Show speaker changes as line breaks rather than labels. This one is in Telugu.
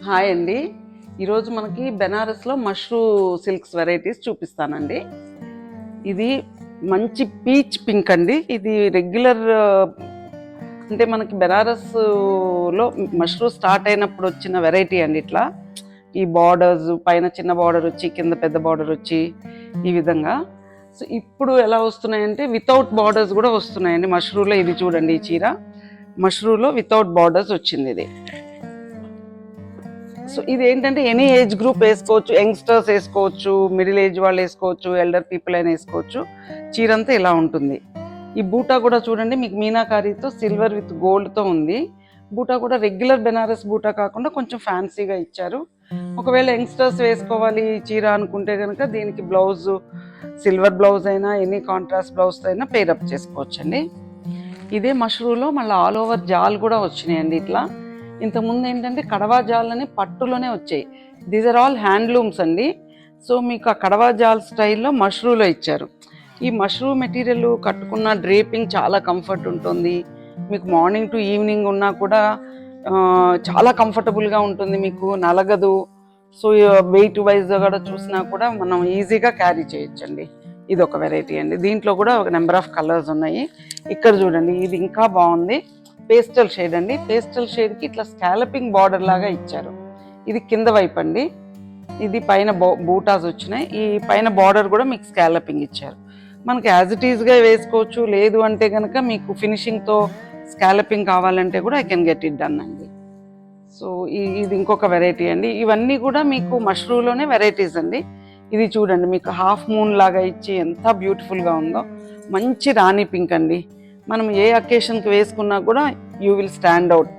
హాయ్ అండి. ఈరోజు మనకి బెనారస్లో మష్రూ సిల్క్స్ వెరైటీస్ చూపిస్తానండి. ఇది మంచి పీచ్ పింక్ అండి. ఇది రెగ్యులర్ అంటే మనకి బెనారస్లో మష్రూ స్టార్ట్ అయినప్పుడు వచ్చిన వెరైటీ అండి. ఇట్లా ఈ బార్డర్స్ పైన చిన్న బార్డర్ వచ్చి కింద పెద్ద బార్డర్ వచ్చి ఈ విధంగా. సో ఇప్పుడు ఎలా వస్తున్నాయంటే వితౌట్ బార్డర్స్ కూడా వస్తున్నాయండి మష్రూలో. ఇది చూడండి, ఈ చీర మష్రూలో వితౌట్ బార్డర్స్ వచ్చింది ఇది. సో ఇది ఏంటంటే ఎనీ ఏజ్ గ్రూప్ వేసుకోవచ్చు, యంగ్స్టర్స్ వేసుకోవచ్చు, మిడిల్ ఏజ్ వాళ్ళు వేసుకోవచ్చు, ఎల్డర్ పీపుల్ అయినా వేసుకోవచ్చు. చీర అంతా ఇలా ఉంటుంది. ఈ బూటా కూడా చూడండి, మీకు మీనాకారీతో సిల్వర్ విత్ గోల్డ్తో ఉంది. బూటా కూడా రెగ్యులర్ బెనారస్ బూటా కాకుండా కొంచెం ఫ్యాన్సీగా ఇచ్చారు. ఒకవేళ యంగ్స్టర్స్ వేసుకోవాలి చీర అనుకుంటే కనుక దీనికి బ్లౌజ్ సిల్వర్ బ్లౌజ్ అయినా ఎనీ కాంట్రాస్ట్ బ్లౌజ్ అయినా పేరప్ చేసుకోవచ్చండి. ఇదే మష్రూలో మళ్ళీ ఆల్ ఓవర్ జాల్ కూడా వచ్చినాయండి ఇట్లా. ఇంతకుముందు ఏంటంటే కడవా జాలని పట్టులోనే వచ్చాయి. దీస్ ఆర్ ఆల్ హ్యాండ్లూమ్స్ అండి. సో మీకు ఆ కడవా జాల్ స్టైల్లో మష్రూలో ఇచ్చారు. ఈ మష్రూ మెటీరియల్ కట్టుకున్న డ్రేపింగ్ చాలా కంఫర్ట్ ఉంటుంది. మీకు మార్నింగ్ టు ఈవినింగ్ ఉన్నా కూడా చాలా కంఫర్టబుల్గా ఉంటుంది, మీకు నలగదు. సో వెయిట్ వైజ్ కూడా చూసినా కూడా మనం ఈజీగా క్యారీ చేయొచ్చండి. ఇది ఒక వెరైటీ అండి. దీంట్లో కూడా ఒక నెంబర్ ఆఫ్ కలర్స్ ఉన్నాయి. ఇక్కడ చూడండి, ఇది ఇంకా బాగుంది. పేస్టల్ షేడ్ అండి. పేస్టల్ షేడ్కి ఇట్లా స్కాలపింగ్ బార్డర్ లాగా ఇచ్చారు. ఇది కింద వైపు అండి. ఇది పైన బూటాస్ వచ్చినాయి. ఈ పైన బార్డర్ కూడా మీకు స్కాలపింగ్ ఇచ్చారు. మనకి యాజ్ ఇట్ ఈస్గా వేసుకోవచ్చు. లేదు అంటే కనుక మీకు ఫినిషింగ్తో స్కాలపింగ్ కావాలంటే కూడా I can get it done అండి. సో ఇది ఇంకొక వెరైటీ అండి. ఇవన్నీ కూడా మీకు మష్రూలోనే వెరైటీస్ అండి. ఇది చూడండి, మీకు హాఫ్ మూన్ లాగా ఇచ్చి ఎంత బ్యూటిఫుల్గా ఉందో. మంచి రాణి పింక్ అండి. మనం ఏ అకేషన్కి వేసుకున్నా కూడా యూ విల్ స్టాండ్ అవుట్.